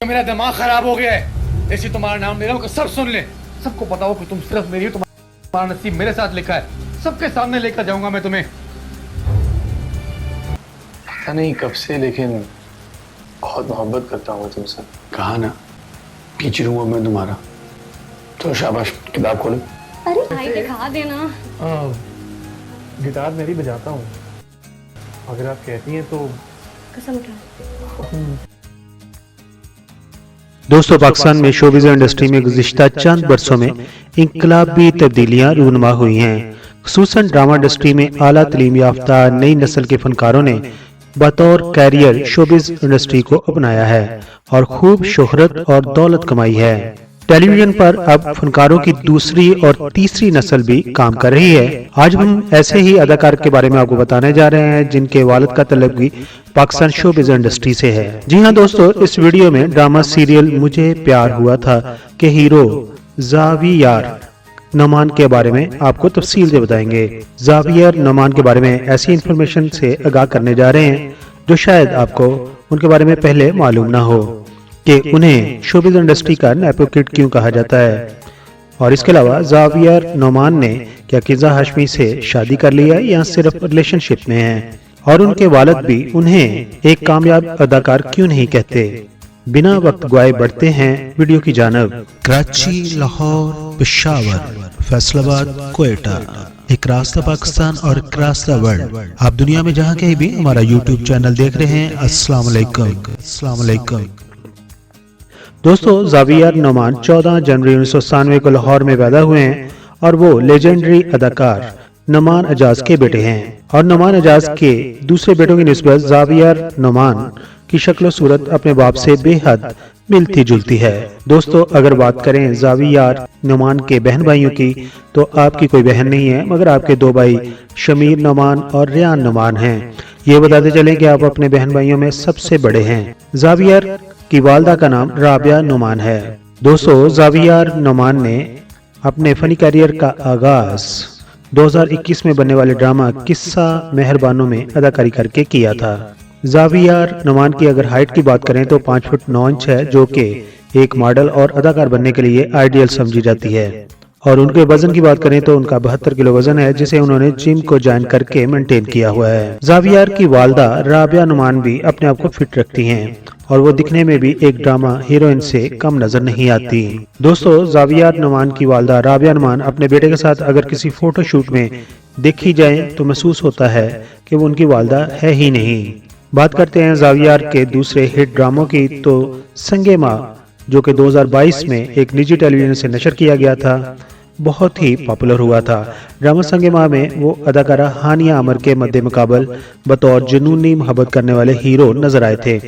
मेरा दिमाग खराब हो गया है। ऐसे तुम्हारा नाम ले रहा हूँ कि सब सुन ले, सबको पता हो कि तुम सिर्फ मेरी हो, तुम्हारा नसीब मेरे साथ लिखा है। सबके सामने लेकर जाऊंगा मैं तुम्हें। पता नहीं कब से, लेकिन बहुत मोहब्बत करता हूँ तुमसे। कहा ना टीचर हूँ मैं तुम्हारा, तो शाबाश किताब खोलो। अरे भाई दिखा देना। गिटार मेरी बजाता हूँ, अगर आप कहती हैं तो। कसम उठा। दोस्तों, पाकिस्तान में शोबिज़ इंडस्ट्री में गुज़िश्ता चंद बरसों में इंकलाबी तब्दीलियां रूनुमा हुई हैं। खुसूसन ड्रामा इंडस्ट्री में आला तालीम याफ्ता नई नस्ल के फनकारों ने बतौर कैरियर शोबिज़ इंडस्ट्री को अपनाया है और खूब शोहरत और दौलत कमाई है। टेलीविजन पर अब फनकारों की दूसरी और तीसरी नस्ल भी काम कर रही है। आज हम ऐसे ही अदाकार के बारे में आपको बताने जा रहे हैं जिनके वालिद का तल्लुक भी पाकिस्तान शोबिज़ इंडस्ट्री से है। जी हां दोस्तों, इस वीडियो में ड्रामा सीरियल मुझे प्यार हुआ था के हीरो ज़ावियर नोमान के बारे में आपको तफसील से बताएंगे। ज़ावियर नोमान के बारे में ऐसी इंफॉर्मेशन से आगाह करने जा रहे हैं जो शायद आपको उनके बारे में पहले मालूम ना हो कि उन्हें शोबिज़ इंडस्ट्री का नेपो किड क्यों कहा जाता है। और इसके अलावा ज़ावियर नोमान ने क्या किज़ा हाशमी से शादी कर लिया या सिर्फ रिलेशनशिप में है, और उनके वालिद भी उन्हें एक कामयाब अदाकार क्यों नहीं कहते। बिना वक्त गवाए बढ़ते हैं वीडियो की जानब। कराची, लाहौर, पेशावर, फैसलाबाद, कोयटा, एक रास्ता पाकिस्तान और एक रास्ता वर्ल्ड। आप दुनिया में जहां कहीं भी हमारा यूट्यूब चैनल देख रहे हैं, अस्सलाम वालेकुम। अस्सलाम वालेकुम। दोस्तों, ज़ावियर नोमान 14 जनवरी 1997 को लाहौर में पैदा हुए हैं और वो लेजेंडरी अदाकार नोमान एजाज के बेटे हैं। और नोमान एजाज के दूसरे बेटों की निस्बत ज़ावियर नोमान की शक्ल सूरत अपने बाप से बेहद मिलती जुलती है। दोस्तों, अगर बात करें ज़ावियर नोमान के बहन भाइयों की तो आपकी कोई बहन नहीं है, मगर आपके दो भाई शमीर नोमान और रियान नोमान हैं। ये बताते चलें कि आप अपने बहन भाइयों में सबसे बड़े हैं। ज़ावियर की वालदा का नाम राबिया नोमान है। दोस्तों, ज़ावियर नोमान ने अपने फनी करियर का आगाज 2021 में बनने वाले ड्रामा किस्सा मेहरबानों में अदाकारी करके किया था। ज़ावियर नोमान की अगर हाइट की बात करें तो 5 फुट 9 इंच है, जो कि एक मॉडल और अदाकार बनने के लिए आइडियल समझी जाती है। और उनके वजन की बात करें तो उनका 72 किलो वजन है, जिसे उन्होंने जिम को ज्वाइन करके मेंटेन किया हुआ है। ज़ावियर की वालदा राबिया नोमान भी अपने आप को फिट रखती हैं और वो दिखने में भी एक ड्रामा हीरोइन से कम नजर नहीं आती। दोस्तों, ज़ावियर नोमान की वालदा राबिया नोमान अपने बेटे के साथ अगर किसी फोटो शूट में देखी जाए तो महसूस होता है कि वो उनकी वालदा है ही नहीं। बात करते हैं ज़ावियर के दूसरे हिट ड्रामों की, तो संगे माँ, जो कि 2022 में एक निजी टेलीविजन से नशर किया गया था, बहुत ही पॉपुलर हुआ था। ड्रामा संगे माँ में वो अदाकारा हानिया अमर के मद्दे मुकाबल बतौर जुनूनी मोहब्बत करने वाले हीरो नजर आए थे,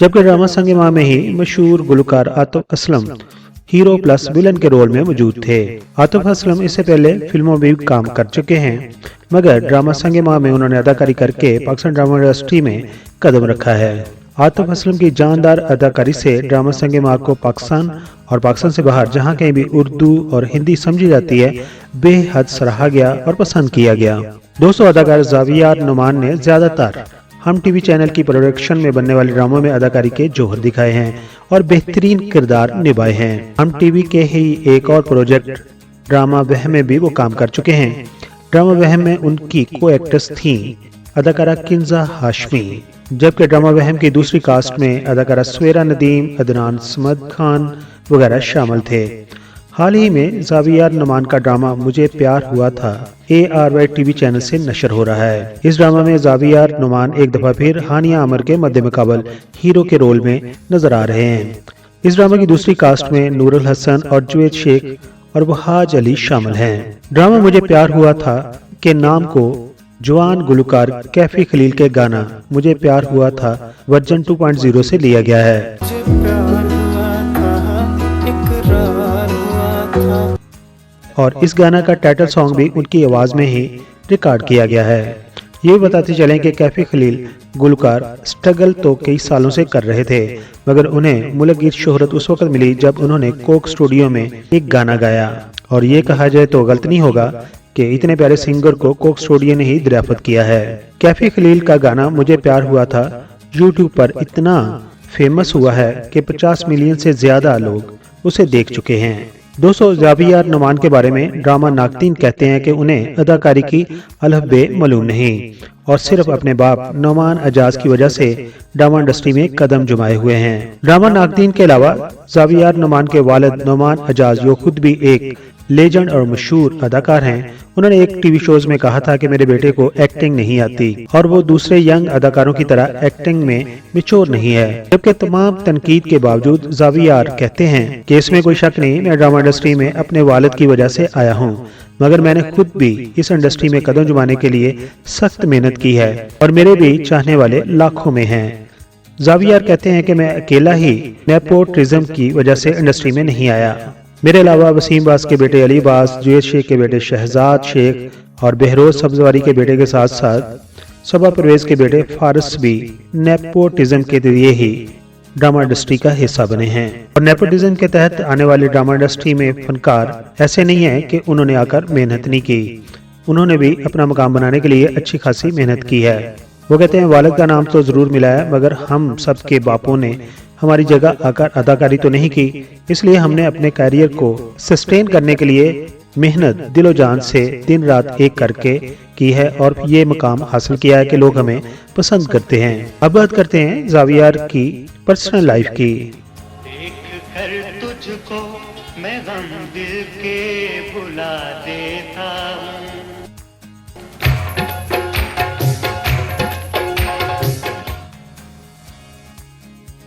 जबकि ड्रामा संगे माँ में ही मशहूर गुलकार Atif Aslam hero plus villain के रोल में मौजूद थे। आतिफ असलम इससे पहले फिल्मों में भी काम कर चुके हैं, मगर ड्रामा संगे माँ में उन्होंने अदाकारी करके पाकिस्तान ड्रामा इंडस्ट्री में कदम रखा है। आतिफ असलम की जानदार अदाकारी से ड्रामा संगे माँ को पाकिस्तान और पाकिस्तान से बाहर जहाँ कहीं भी उर्दू और हिंदी समझी जाती है बेहद सराहा गया और पसंद किया गया। दोस्तों, अदाकार ज़ावियर नोमान ने ज्यादातर हम टीवी चैनल की प्रोडक्शन में बनने वाले ड्रामों में अदाकारी के जौहर दिखाए हैं और बेहतरीन किरदार निभाए हैं। हम टीवी के ही एक और प्रोजेक्ट ड्रामा वहम में भी वो काम कर चुके हैं। ड्रामा वहम में उनकी को एक्ट्रेस थी अदाकारा किज़ा हाशमी, जबकि ड्रामा वहम की दूसरी कास्ट में अदाकारा स्वेरा नदीम, अदनान समद खान वगैरह शामिल थे। हाल ही में ज़ावियर नोमान का ड्रामा मुझे प्यार हुआ था ARY टीवी चैनल से नशर हो रहा है। इस ड्रामा में ज़ावियर नोमान एक दफा फिर हानिया अमर के मद्दे मुकाबल हीरो के रोल में नजर आ रहे हैं। इस ड्रामा की दूसरी कास्ट में नूरुल हसन और जुवेद शेख और वहाज अली शामिल हैं। ड्रामा मुझे प्यार हुआ था के नाम को जवान गुलकार कैफी खलील के गाना मुझे प्यार हुआ था वर्जन 2.0 से लिया गया है। और इस गाना का टाइटल सॉन्ग भी उनकी आवाज में ही रिकॉर्ड किया गया है। ये बताते चलें कि कैफी खलील गुलकार स्ट्रगल तो कई सालों से कर रहे थे, मगर उन्हें मुलगीत शोहरत उस वक्त मिली जब उन्होंने कोक स्टूडियो में एक गाना गाया। और ये कहा जाए तो गलत नहीं होगा कि इतने प्यारे सिंगर को कोक स्टूडियो ने ही दरियाफ्त किया है। कैफी खलील का गाना मुझे प्यार हुआ था YouTube पर इतना फेमस हुआ है कि 50 मिलियन से ज्यादा लोग उसे देख चुके हैं। दोस्तों, जावियर नोमान के बारे में ड्रामा नाकदीन कहते हैं कि उन्हें अदाकारी की अलहबे मालूम नहीं और सिर्फ अपने बाप नोमान एजाज की वजह से ड्रामा इंडस्ट्री में कदम जमाए हुए हैं। ड्रामा नाकदीन के अलावा जावियर नोमान के वालिद नोमान एजाज, जो खुद भी एक लेजेंड और मशहूर अदाकार हैं, उन्होंने एक टीवी शोज में कहा था कि मेरे बेटे को एक्टिंग नहीं आती और वो दूसरे यंग अदाकारों की तरह एक्टिंग में मैच्योर नहीं है। जबकि तमाम तनकीद के बावजूद जावियर कहते हैं कि इसमें कोई शक नहीं, मैं ड्रामा इंडस्ट्री में अपने वालिद की वजह से आया हूँ, मगर मैंने खुद भी इस इंडस्ट्री में कदम जमाने के लिए सख्त मेहनत की है और मेरे भी चाहने वाले लाखों में हैं। जावियर कहते हैं कि मैं अकेला ही नेपोटिज्म की वजह से इंडस्ट्री में नहीं आया। मेरे अलावा वसीम बास के बेटे अली बास, जुएद शेख के बेटे शहजाद शेख और बहरोज सब्जवारी के बेटे के साथ साथ सबा परवेज के बेटे फारिस भी नेपोटिज्म के जरिए ही ड्रामा इंडस्ट्री का हिस्सा बने हैं। और नेपोटिज्म के तहत आने वाली ड्रामा इंडस्ट्री में फनकार ऐसे नहीं है कि उन्होंने आकर मेहनत नहीं की, उन्होंने भी अपना मकाम बनाने के लिए अच्छी खासी मेहनत की है। वो कहते हैं वालिद का नाम तो जरूर मिला है, मगर हम सब के बापों ने हमारी जगह आकर अदाकारी तो नहीं की, इसलिए हमने अपने कैरियर को सस्टेन करने के लिए मेहनत दिलो जान से दिन रात एक करके की है और ये मकाम हासिल किया है कि लोग हमें पसंद करते हैं। अब बात करते हैं जावियर की पर्सनल लाइफ की। देख कर तुझको मैं गम दिल के भुला देता हूँ।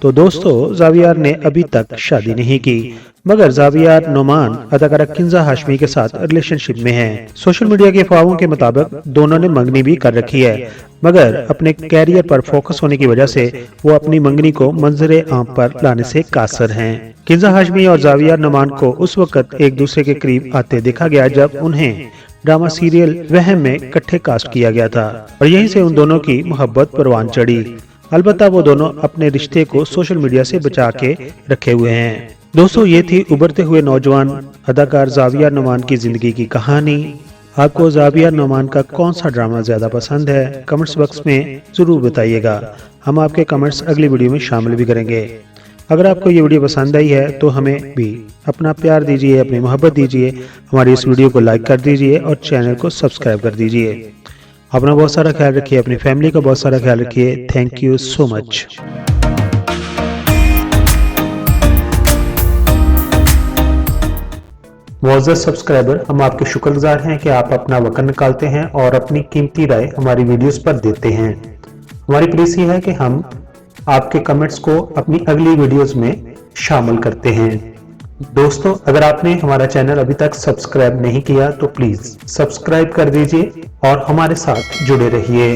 तो दोस्तों, जावियर ने अभी तक शादी नहीं की, मगर जावियर नोमान अदाकारा किंजा हाशमी के साथ रिलेशनशिप में हैं। सोशल मीडिया के अफवाहों के मुताबिक दोनों ने मंगनी भी कर रखी है, मगर अपने कैरियर पर फोकस होने की वजह से वो अपनी मंगनी को मंजरे आम पर लाने से कासर हैं। किंजा हाशमी और जावियर नोमान को उस वक्त एक दूसरे के करीब आते देखा गया जब उन्हें ड्रामा सीरियल वहम में इकट्ठे कास्ट किया गया था और यहीं से उन दोनों की मोहब्बत परवान चढ़ी। अलबत्ता वो दोनों अपने रिश्ते को सोशल मीडिया से बचा के रखे हुए हैं। दोस्तों, ये थी उभरते हुए नौजवान अदाकार जावियर नोमान की जिंदगी की कहानी। आपको जावियर नोमान का कौन सा ड्रामा ज्यादा पसंद है, कमेंट्स बॉक्स में जरूर बताइएगा। हम आपके कमेंट्स अगली वीडियो में शामिल भी करेंगे। अगर आपको ये वीडियो पसंद आई है तो हमें भी अपना प्यार दीजिए, अपनी मोहब्बत दीजिए, हमारी इस वीडियो को लाइक कर दीजिए और चैनल को सब्सक्राइब कर दीजिए। अपना बहुत सारा ख्याल रखिए, अपनी फैमिली का बहुत सारा ख्याल रखिए। Thank you so much. मुअज़्ज़ज़ सब्सक्राइबर, हम आपके शुक्रगुजार हैं कि आप अपना वक्त निकालते हैं और अपनी कीमती राय हमारी वीडियोस पर देते हैं। हमारी प्लीज है कि हम आपके कमेंट्स को अपनी अगली वीडियोस में शामिल करते हैं। दोस्तों, अगर आपने हमारा चैनल अभी तक सब्सक्राइब नहीं किया तो प्लीज सब्सक्राइब कर दीजिए और हमारे साथ जुड़े रहिए।